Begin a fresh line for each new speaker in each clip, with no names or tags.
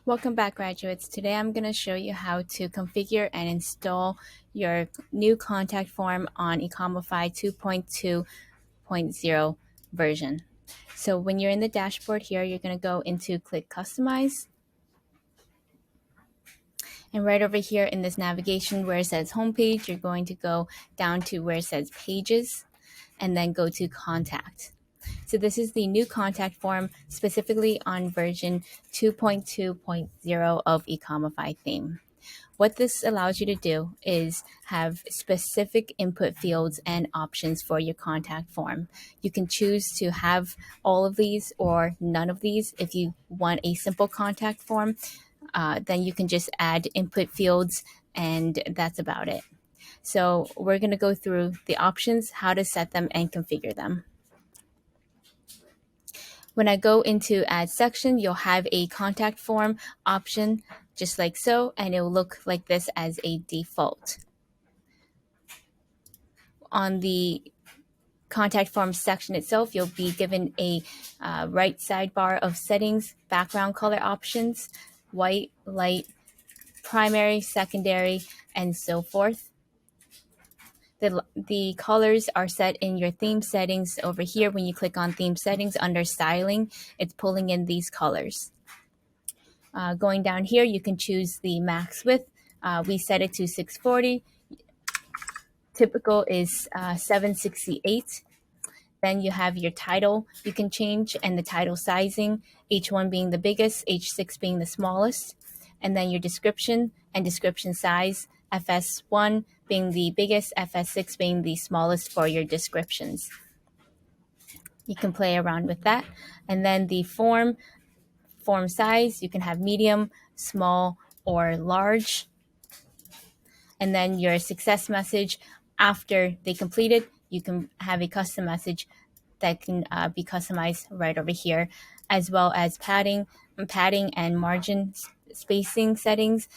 Welcome back, graduates. Today I'm going to show you how to configure and install your new contact form on Ecomify 2.2.0 version. So when you're in the dashboard here, you're going to go into click Customize. And right over here in this navigation where it says Homepage, you're going to go down to where it says Pages and then go to Contact. So this is the new contact form specifically on version 2.2.0 of Ecomify Theme. What this allows you to do is have specific input fields and options for your contact form. You can choose to have all of these or none of these. If you want a simple contact form, then you can just add input fields and that's about it. So we're going to go through the options, how to set them and configure them. When I go into add section, you'll have a contact form option just like so, and it will look like this as a default. On the contact form section itself, you'll be given a right sidebar of settings, background color options, white, light, primary, secondary, and so forth. The colors are set in your theme settings over here. When you click on theme settings under styling, it's pulling in these colors. Going down here, you can choose the max width. We set it to 640. Typical is 768. Then you have your title you can change and the title sizing, H1 being the biggest, H6 being the smallest. And then your description and description size, FS1 being the biggest, FS6 being the smallest for your descriptions. You can play around with that. And then the form size, you can have medium, small, or large. And then your success message, after they complete it, you can have a custom message that can be customized right over here, as well as padding and margin spacing settings.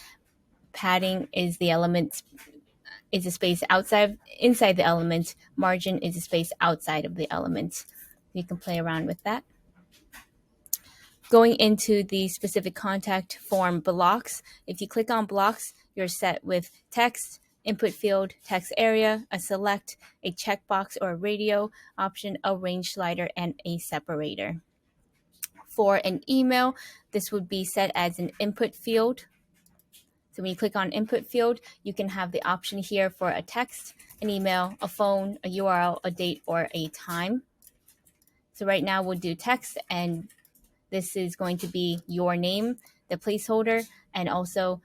Padding is the element, is a space inside the element. Margin is a space outside of the element. You can play around with that. Going into the specific contact form blocks, if you click on blocks, you're set with text, input field, text area, a select, a checkbox or a radio option, a range slider, and a separator. For an email, this would be set as an input field. So when you click on input field, you can have the option here for a text, an email, a phone, a URL, a date, or a time. So right now we'll do text, and this is going to be your name, the placeholder, and also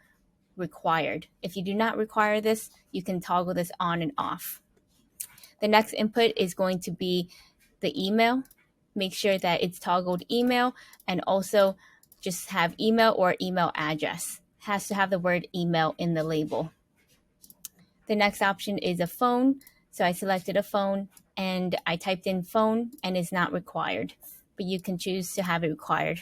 required. If you do not require this, you can toggle this on and off. The next input is going to be the email. Make sure that it's toggled email, and also just have email or email address. It has to have the word email in the label. The next option is a phone. So I selected a phone and I typed in phone, and it's not required, but you can choose to have it required.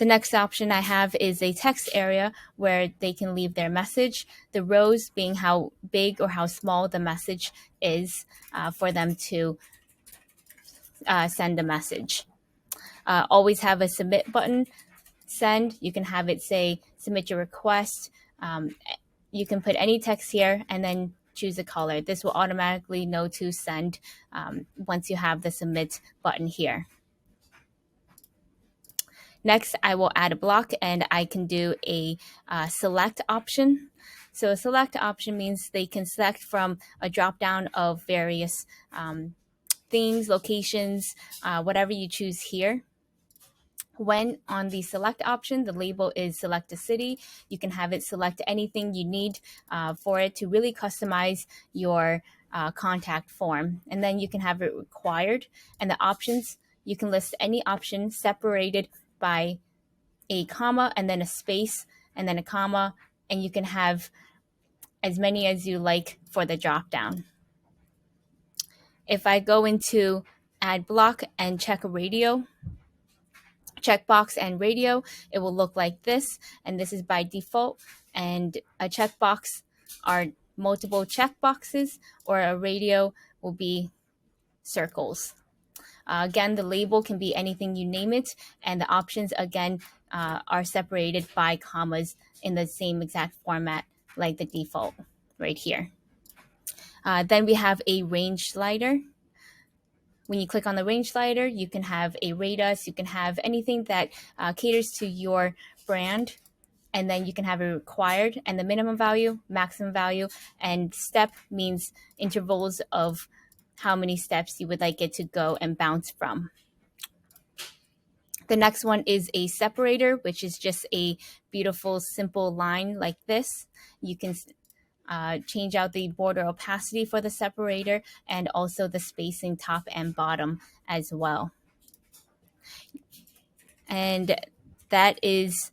The next option I have is a text area where they can leave their message, the rows being how big or how small the message is for them to send a message. Always have a submit button. Send, you can have it say submit your request. You can put any text here and then choose a color. This will automatically know to send once you have the submit button here. Next, I will add a block, and I can do a select option. So a select option means they can select from a drop down of various themes, locations, whatever you choose here. When on the select option, the label is select a city. You can have it select anything you need for it to really customize your contact form. And then you can have it required. And the options, you can list any option separated by a comma and then a space and then a comma. And you can have as many as you like for the drop down. If I go into add block and check a radio, checkbox and radio, it will look like this, and this is by default. And a checkbox are multiple checkboxes, or a radio will be circles. Again, the label can be anything you name it, and the options, again, are separated by commas in the same exact format like the default right here. Then we have a range slider. When you click on the range slider, you can have a radius, you can have anything that caters to your brand, and then you can have a required and the minimum value, maximum value, and step means intervals of how many steps you would like it to go and bounce from. The next one is a separator, which is just a beautiful, simple line like this. You can change out the border opacity for the separator and also the spacing top and bottom as well. And that is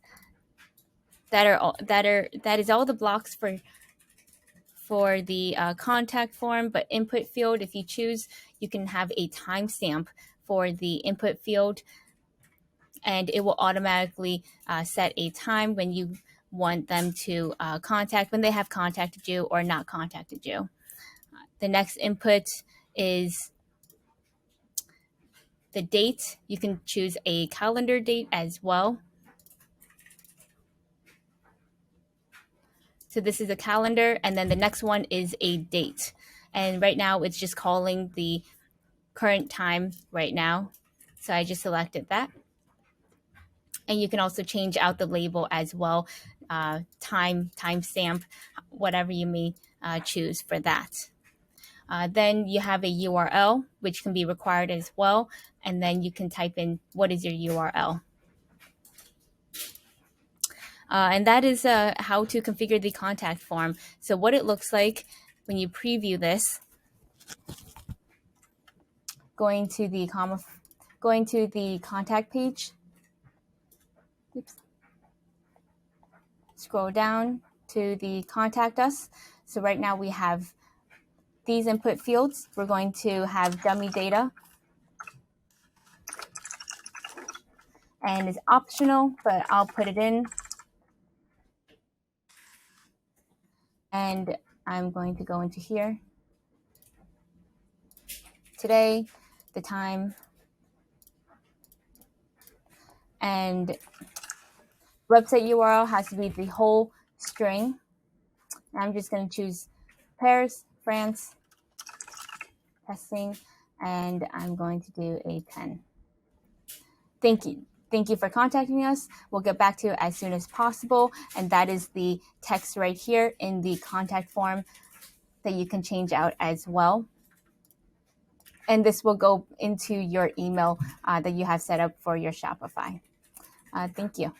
all the blocks for the contact form. But input field, if you choose, you can have a timestamp for the input field, and it will automatically set a time when you want them to when they have contacted you or not contacted you. The next input is the date. You can choose a calendar date as well. So this is a calendar, and then the next one is a date. And right now it's just calling the current time right now. So I just selected that. And you can also change out the label as well, timestamp, whatever you may choose for that. Then you have a URL, which can be required as well. And then you can type in what is your URL. And that is how to configure the contact form. So what it looks like when you preview this, going to the contact page. Oops. Scroll down to the contact us. So right now we have these input fields. We're going to have dummy data. And it's optional, but I'll put it in. And I'm going to go into here. Today, the time, and website URL has to be the whole string. I'm just going to choose Paris, France, testing, and I'm going to do a 10. Thank you. Thank you for contacting us. We'll get back to you as soon as possible. And that is the text right here in the contact form that you can change out as well. And this will go into your email that you have set up for your Shopify. Thank you.